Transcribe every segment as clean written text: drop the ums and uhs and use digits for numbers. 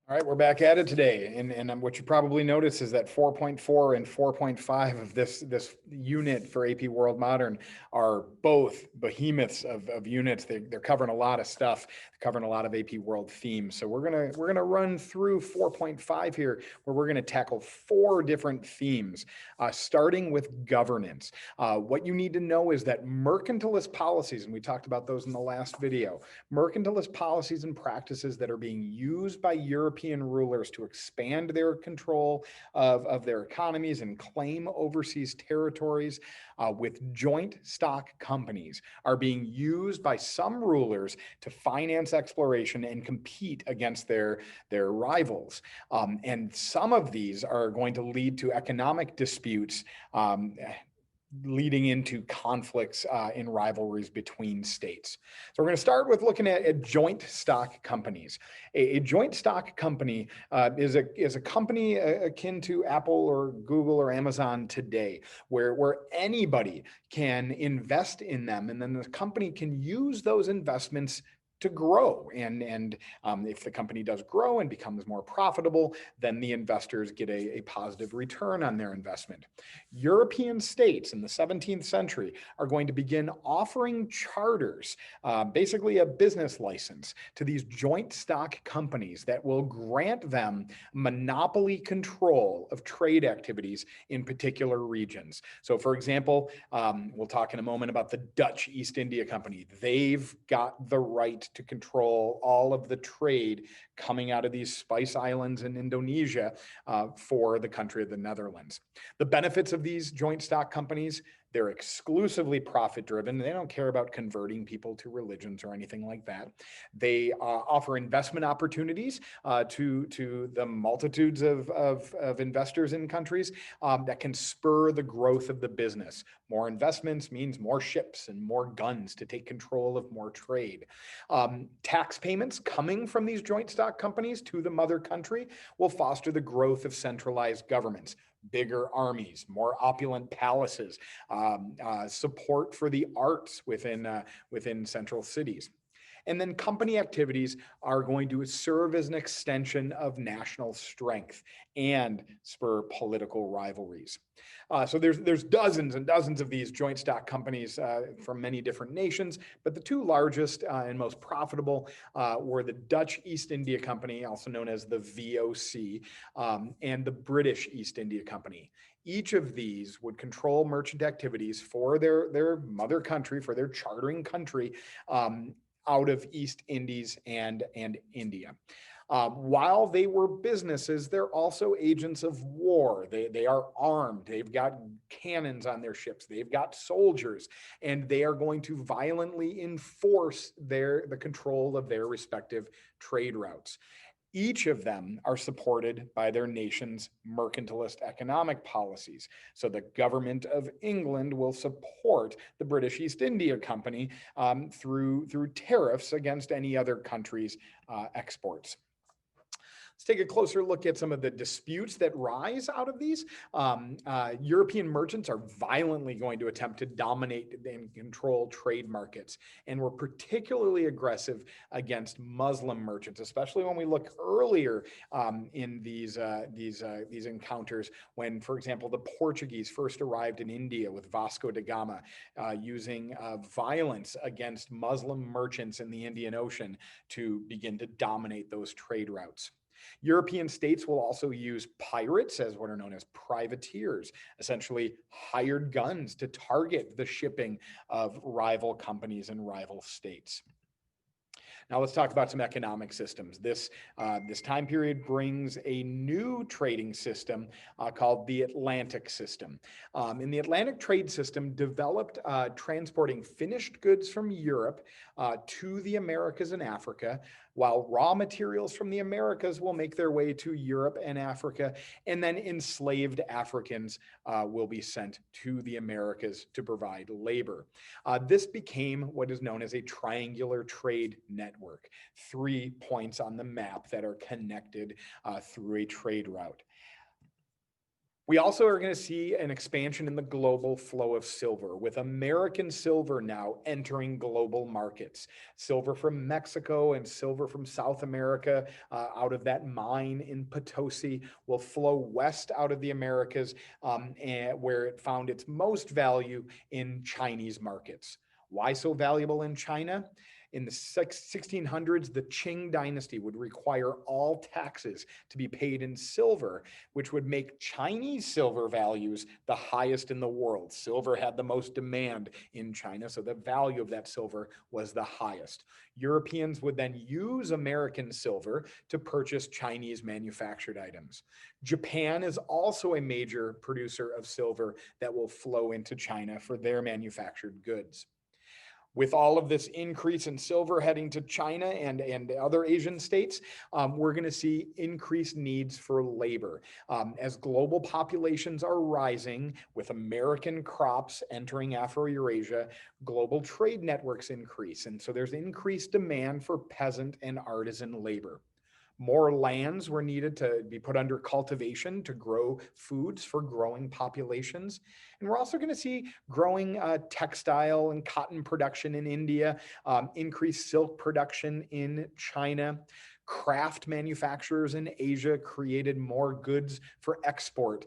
All right, we're back at it today, and what you probably notice is that 4.4 and 4.5 of this unit for AP World Modern are both behemoths of units. They're covering a lot of stuff, covering a lot of AP World themes. So we're gonna run through 4.5 here, where we're gonna tackle four different themes, starting with governance. What you need to know is that mercantilist policies, and we talked about those in the last video, mercantilist policies and practices that are being used by European rulers to expand their control of their economies and claim overseas territories with joint stock companies are being used by some rulers to finance exploration and compete against their rivals. And some of these are going to lead to economic disputes, leading into conflicts in rivalries between states. So we're going to start with looking at joint stock companies. A joint stock company is a company akin to Apple or Google or Amazon today, where anybody can invest in them, and then the company can use those investments to grow. And if the company does grow and becomes more profitable, then the investors get a positive return on their investment. European states in the 17th century are going to begin offering charters, basically a business license, to these joint stock companies that will grant them monopoly control of trade activities in particular regions. So, for example, we'll talk in a moment about the Dutch East India Company. They've got the right to control all of the trade coming out of these spice islands in Indonesia for the country of the Netherlands. The benefits of these joint stock companies: they're exclusively profit driven. They don't care about converting people to religions or anything like that. They offer investment opportunities to the multitudes of investors in countries that can spur the growth of the business. More investments means more ships and more guns to take control of more trade. Tax payments coming from these joint stock companies to the mother country will foster the growth of centralized governments, bigger armies, more opulent palaces, support for the arts within central cities. And then company activities are going to serve as an extension of national strength and spur political rivalries. So there's dozens and dozens of these joint stock companies from many different nations, but the two largest and most profitable were the Dutch East India Company, also known as the VOC, and the British East India Company. Each of these would control merchant activities for their mother country, for their chartering country, out of East Indies and India. While they were businesses, they're also agents of war. They are armed. They've got cannons on their ships. They've got soldiers, and they are going to violently enforce the control of their respective trade routes. Each of them are supported by their nation's mercantilist economic policies. So the government of England will support the British East India Company through tariffs against any other country's exports. Let's take a closer look at some of the disputes that rise out of these. European merchants are violently going to attempt to dominate and control trade markets, and were particularly aggressive against Muslim merchants, especially when we look earlier in these encounters, when, for example, the Portuguese first arrived in India with Vasco da Gama, using violence against Muslim merchants in the Indian Ocean to begin to dominate those trade routes. European states will also use pirates as what are known as privateers, essentially hired guns to target the shipping of rival companies and rival states. Now let's talk about some economic systems. This time period brings a new trading system called the Atlantic system. And the Atlantic trade system developed transporting finished goods from Europe to the Americas and Africa, while raw materials from the Americas will make their way to Europe and Africa, and then enslaved Africans will be sent to the Americas to provide labor. This became what is known as a triangular trade network, 3 points on the map that are connected through a trade route. We also are going to see an expansion in the global flow of silver, with American silver now entering global markets. Silver from Mexico and silver from South America, out of that mine in Potosi, will flow west out of the Americas, and where it found its most value in Chinese markets. Why so valuable in China? In the 1600s, the Qing dynasty would require all taxes to be paid in silver, which would make Chinese silver values the highest in the world. Silver had the most demand in China, so the value of that silver was the highest. Europeans would then use American silver to purchase Chinese manufactured items. Japan is also a major producer of silver that will flow into China for their manufactured goods. With all of this increase in silver heading to China and other Asian states, we're going to see increased needs for labor. As global populations are rising, with American crops entering Afro-Eurasia, global trade networks increase. And so there's increased demand for peasant and artisan labor. More lands were needed to be put under cultivation to grow foods for growing populations. And we're also going to see growing textile and cotton production in India, increased silk production in China. Craft manufacturers in Asia created more goods for export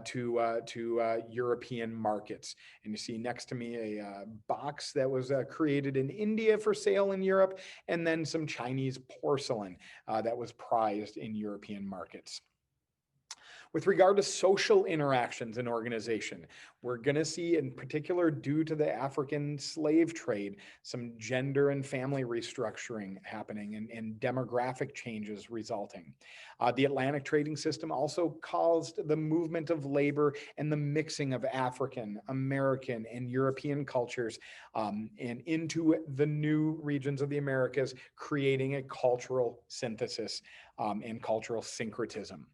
to European markets. And you see next to me a box that was created in India for sale in Europe, and then some Chinese porcelain that was prized in European markets. With regard to social interactions in organization, we're going to see, in particular, due to the African slave trade, some gender and family restructuring happening and demographic changes resulting. The Atlantic trading system also caused the movement of labor and the mixing of African, American, and European cultures and into the new regions of the Americas, creating a cultural synthesis and cultural syncretism.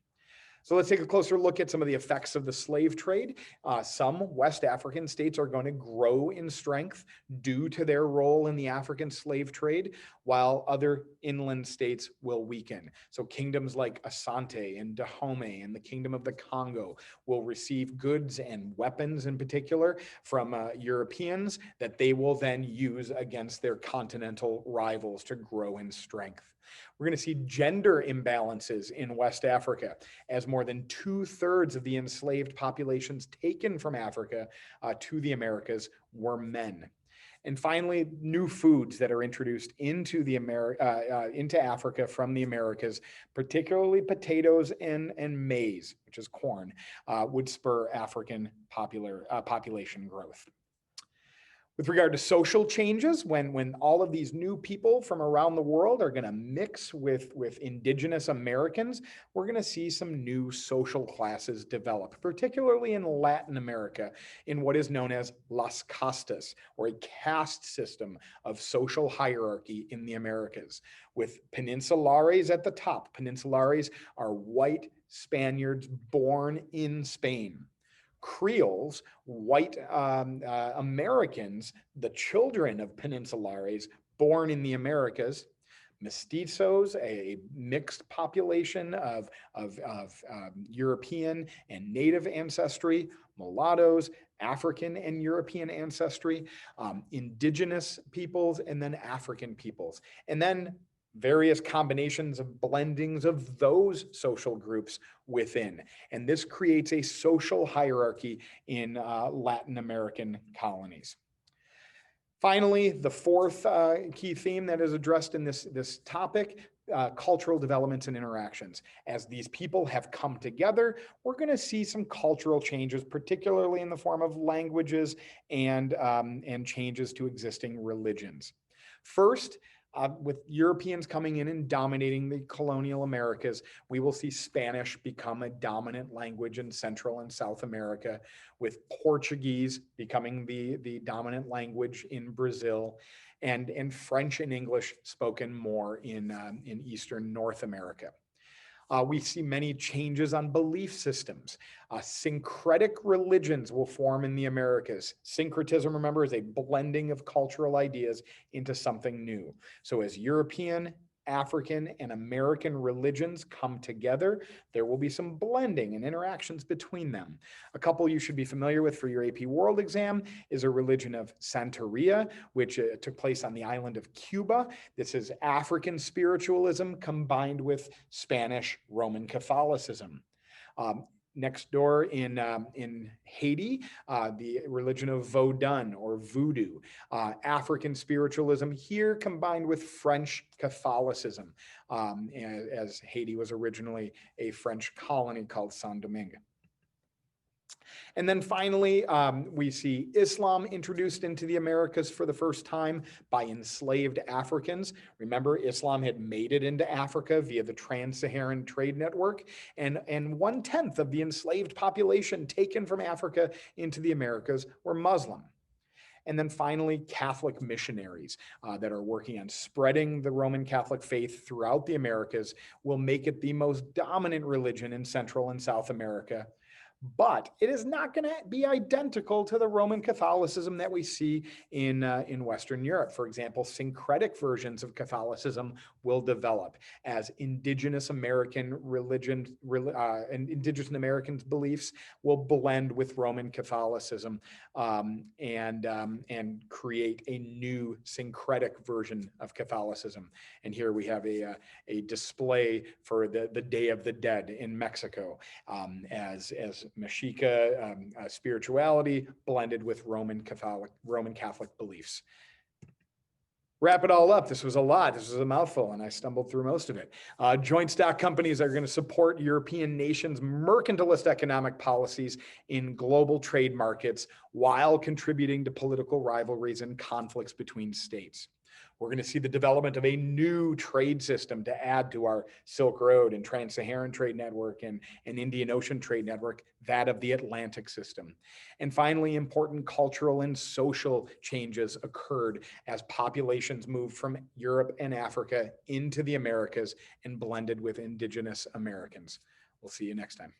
So let's take a closer look at some of the effects of the slave trade. Some West African states are going to grow in strength due to their role in the African slave trade, while other inland states will weaken. So kingdoms like Asante and Dahomey and the Kingdom of the Congo will receive goods and weapons in particular from Europeans that they will then use against their continental rivals to grow in strength. We're going to see gender imbalances in West Africa, as more than 2/3 of the enslaved populations taken from Africa to the Americas were men. And finally, new foods that are introduced into into Africa from the Americas, particularly potatoes and maize, which is corn, would spur African population growth. With regard to social changes, when all of these new people from around the world are going to mix with indigenous Americans, we're going to see some new social classes develop, particularly in Latin America, in what is known as Las Castas, or a caste system of social hierarchy in the Americas, with peninsulares at the top. Peninsulares are white Spaniards born in Spain. Creoles, white Americans, the children of peninsulares born in the Americas. Mestizos, a mixed population of European and native ancestry. Mulattoes, African and European ancestry. Indigenous peoples, and then African peoples. And then various combinations of blendings of those social groups within. And this creates a social hierarchy in Latin American colonies. Finally, the fourth key theme that is addressed in this topic, cultural developments and interactions. As these people have come together, we're going to see some cultural changes, particularly in the form of languages and changes to existing religions. First, with Europeans coming in and dominating the colonial Americas, we will see Spanish become a dominant language in Central and South America, with Portuguese becoming the dominant language in Brazil, and French and English spoken more in Eastern North America. We see many changes on belief systems. Syncretic religions will form in the Americas. Syncretism, remember, is a blending of cultural ideas into something new. So as European African and American religions come together, there will be some blending and interactions between them. A couple you should be familiar with for your AP World exam is a religion of Santeria, which took place on the island of Cuba. This is African spiritualism combined with Spanish Roman Catholicism. Next door in Haiti, the religion of Vodun or Voodoo, African spiritualism here combined with French Catholicism, as Haiti was originally a French colony called Saint-Domingue. And then finally, we see Islam introduced into the Americas for the first time by enslaved Africans. Remember, Islam had made it into Africa via the Trans-Saharan Trade Network, and 1/10 of the enslaved population taken from Africa into the Americas were Muslim. And then finally, Catholic missionaries that are working on spreading the Roman Catholic faith throughout the Americas will make it the most dominant religion in Central and South America. But it is not going to be identical to the Roman Catholicism that we see in Western Europe. For example, syncretic versions of Catholicism will develop as indigenous American religion and indigenous Americans' beliefs will blend with Roman Catholicism and create a new syncretic version of Catholicism. And here we have a display for the Day of the Dead in Mexico as Mexica spirituality blended with Roman Catholic beliefs. Wrap it all up. This was a lot. This was a mouthful, and I stumbled through most of it. Joint stock companies are going to support European nations' mercantilist economic policies in global trade markets while contributing to political rivalries and conflicts between states. We're going to see the development of a new trade system to add to our Silk Road and Trans-Saharan Trade Network and Indian Ocean Trade Network, that of the Atlantic system. And finally, important cultural and social changes occurred as populations moved from Europe and Africa into the Americas and blended with indigenous Americans. We'll see you next time.